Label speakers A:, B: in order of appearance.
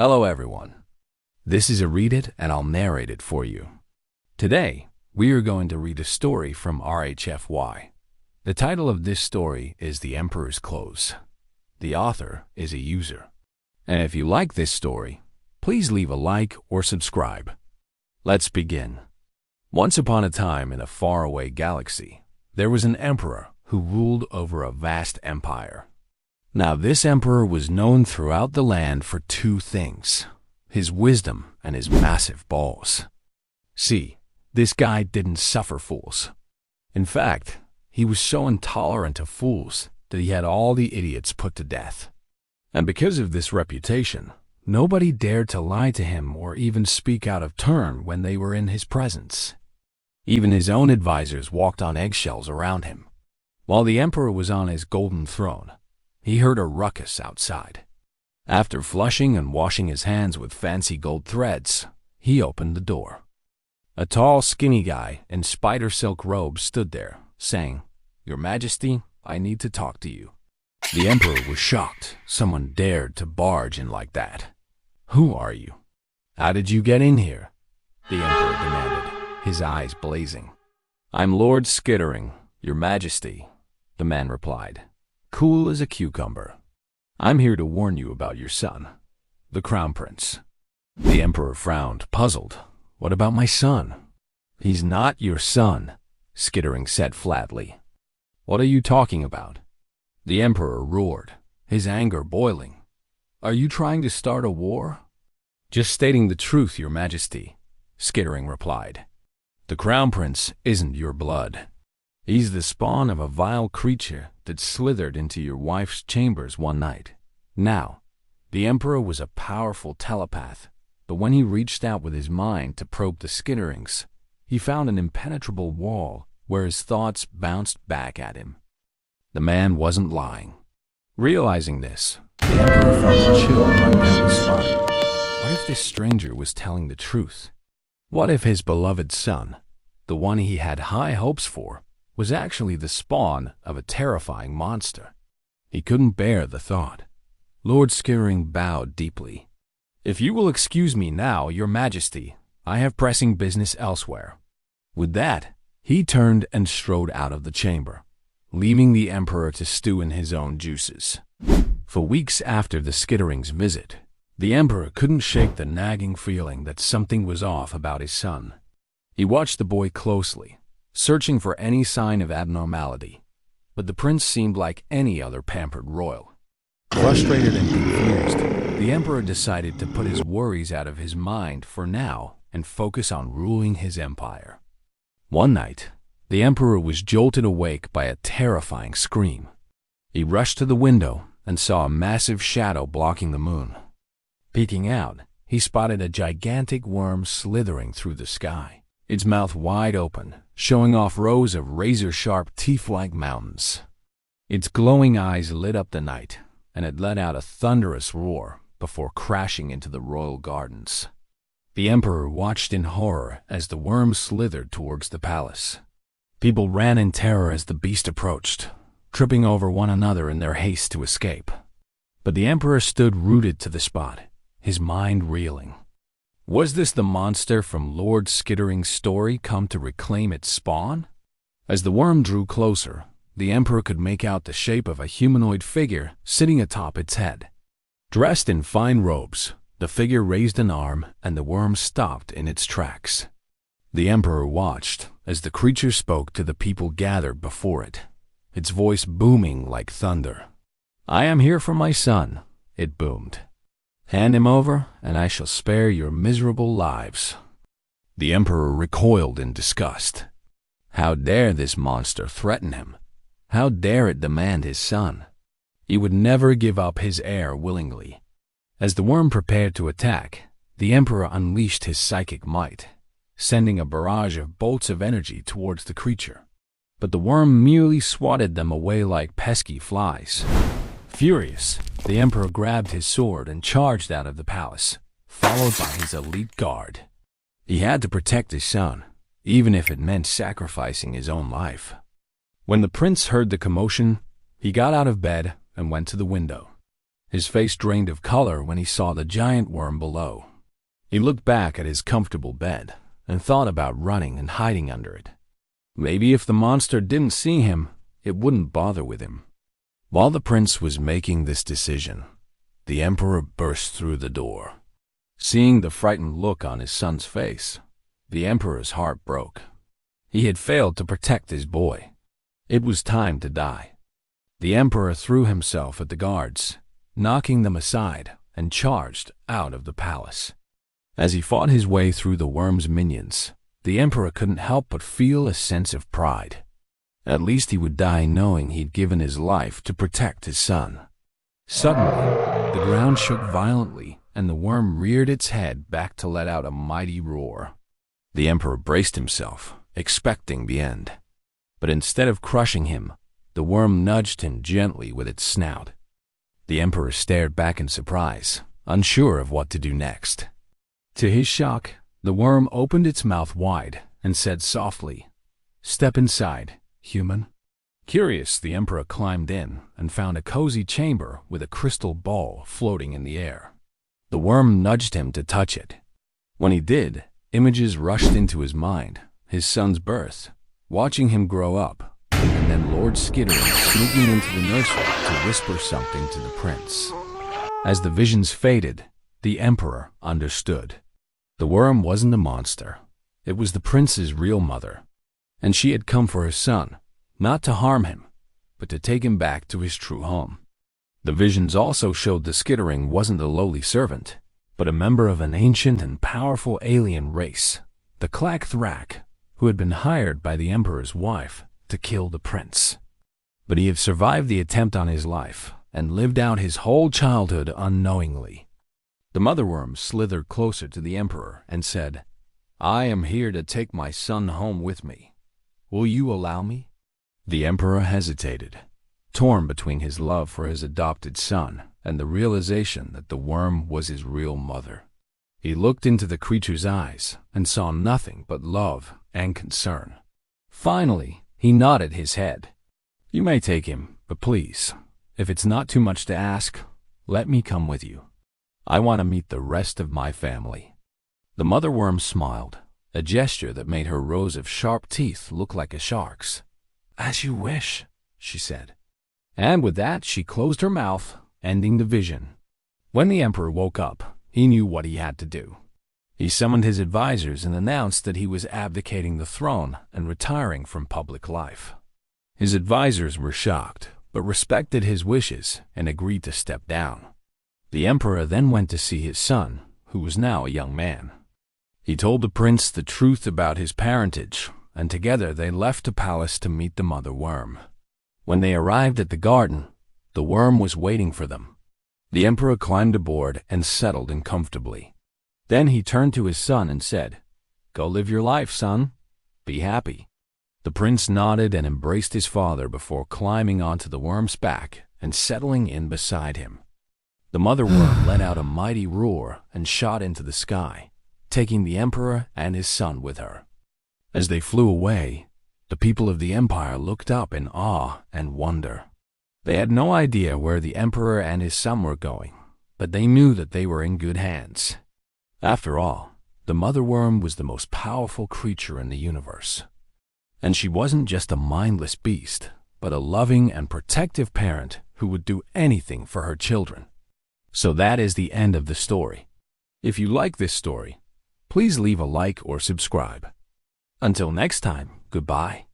A: Hello everyone. This is a Read It and I'll narrate it for you. Today, we are going to read a story from our HFY. The title of this story is The Emperor's Clothes. The author is a user. And if you like this story, please leave a like or subscribe. Let's begin. Once upon a time in a faraway galaxy, there was an emperor who ruled over a vast empire. Now this emperor was known throughout the land for two things: his wisdom and his massive balls. See, this guy didn't suffer fools. In fact, he was so intolerant of fools that he had all the idiots put to death. And because of this reputation, nobody dared to lie to him or even speak out of turn when they were in his presence. Even his own advisors walked on eggshells around him. While the emperor was on his golden throne, he heard a ruckus outside. After flushing and washing his hands with fancy gold threads, he opened the door. A tall, skinny guy in spider silk robes stood there, saying, "Your Majesty, I need to talk to you." The emperor was shocked someone dared to barge in like that. "Who are you? How did you get in here?" the emperor demanded, his eyes blazing. "I'm Lord Skittering, Your Majesty," the man replied, cool as a cucumber. "I'm here to warn you about your son, the Crown Prince." The emperor frowned, puzzled. "What about my son?" "He's not your son," Skittering said flatly. "What are you talking about?" The emperor roared, his anger boiling. "Are you trying to start a war?" "Just stating the truth, Your Majesty," Skittering replied. "The Crown Prince isn't your blood. He's the spawn of a vile creature that slithered into your wife's chambers one night." Now, the emperor was a powerful telepath, but when he reached out with his mind to probe the Skitterings, he found an impenetrable wall where his thoughts bounced back at him. The man wasn't lying. Realizing this, the emperor felt a chill run down his spine. What if this stranger was telling the truth? What if his beloved son, the one he had high hopes for, was actually the spawn of a terrifying monster? He couldn't bear the thought. Lord Skittering bowed deeply. "If you will excuse me now, Your Majesty, I have pressing business elsewhere." With that, he turned and strode out of the chamber, leaving the emperor to stew in his own juices. For weeks after the Skittering's visit, the emperor couldn't shake the nagging feeling that something was off about his son. He watched the boy closely, searching for any sign of abnormality, but the prince seemed like any other pampered royal. Frustrated and confused, the emperor decided to put his worries out of his mind for now and focus on ruling his empire. One night, the emperor was jolted awake by a terrifying scream. He rushed to the window and saw a massive shadow blocking the moon. Peeking out, he spotted a gigantic worm slithering through the sky, its mouth wide open, showing off rows of razor-sharp teeth-like mountains. Its glowing eyes lit up the night, and it let out a thunderous roar before crashing into the royal gardens. The emperor watched in horror as the worm slithered towards the palace. People ran in terror as the beast approached, tripping over one another in their haste to escape. But the emperor stood rooted to the spot, his mind reeling. Was this the monster from Lord Skittering's story come to reclaim its spawn? As the worm drew closer, the emperor could make out the shape of a humanoid figure sitting atop its head. Dressed in fine robes, the figure raised an arm and the worm stopped in its tracks. The emperor watched as the creature spoke to the people gathered before it, its voice booming like thunder. "I am here for my son," it boomed. "Hand him over, and I shall spare your miserable lives." The emperor recoiled in disgust. How dare this monster threaten him? How dare it demand his son? He would never give up his heir willingly. As the worm prepared to attack, the emperor unleashed his psychic might, sending a barrage of bolts of energy towards the creature. But the worm merely swatted them away like pesky flies. Furious, the emperor grabbed his sword and charged out of the palace, followed by his elite guard. He had to protect his son, even if it meant sacrificing his own life. When the prince heard the commotion, he got out of bed and went to the window. His face drained of color when he saw the giant worm below. He looked back at his comfortable bed and thought about running and hiding under it. Maybe if the monster didn't see him, it wouldn't bother with him. While the prince was making this decision, the emperor burst through the door. Seeing the frightened look on his son's face, the emperor's heart broke. He had failed to protect his boy. It was time to die. The emperor threw himself at the guards, knocking them aside, and charged out of the palace. As he fought his way through the worm's minions, the emperor couldn't help but feel a sense of pride. At least he would die knowing he'd given his life to protect his son. Suddenly, the ground shook violently, and the worm reared its head back to let out a mighty roar. The emperor braced himself, expecting the end. But instead of crushing him, the worm nudged him gently with its snout. The emperor stared back in surprise, unsure of what to do next. To his shock, the worm opened its mouth wide and said softly, "Step inside, human." Curious, the emperor climbed in and found a cozy chamber with a crystal ball floating in the air. The worm nudged him to touch it. When he did, images rushed into his mind, his son's birth, watching him grow up, and then Lord Skittering sneaking into the nursery to whisper something to the prince. As the visions faded, the emperor understood. The worm wasn't a monster. It was the prince's real mother, and she had come for his son, not to harm him, but to take him back to his true home. The visions also showed the Skittering wasn't a lowly servant, but a member of an ancient and powerful alien race, the Clack-Thrack, who had been hired by the emperor's wife to kill the prince. But he had survived the attempt on his life and lived out his whole childhood unknowingly. The mother worm slithered closer to the emperor and said, "I am here to take my son home with me. Will you allow me?" The emperor hesitated, torn between his love for his adopted son and the realization that the worm was his real mother. He looked into the creature's eyes and saw nothing but love and concern. Finally, he nodded his head. "You may take him, but please, if it's not too much to ask, let me come with you. I want to meet the rest of my family." The mother worm smiled, a gesture that made her rows of sharp teeth look like a shark's. "As you wish," she said. And with that, she closed her mouth, ending the vision. When the emperor woke up, he knew what he had to do. He summoned his advisors and announced that he was abdicating the throne and retiring from public life. His advisors were shocked, but respected his wishes and agreed to step down. The emperor then went to see his son, who was now a young man. He told the prince the truth about his parentage, and together they left the palace to meet the mother worm. When they arrived at the garden, the worm was waiting for them. The emperor climbed aboard and settled in comfortably. Then he turned to his son and said, "Go live your life, son. Be happy." The prince nodded and embraced his father before climbing onto the worm's back and settling in beside him. The mother worm let out a mighty roar and shot into the sky, taking the emperor and his son with her. As they flew away, the people of the empire looked up in awe and wonder. They had no idea where the emperor and his son were going, but they knew that they were in good hands. After all, the mother worm was the most powerful creature in the universe. And she wasn't just a mindless beast, but a loving and protective parent who would do anything for her children. So that is the end of the story. If you like this story, please leave a like or subscribe. Until next time, goodbye.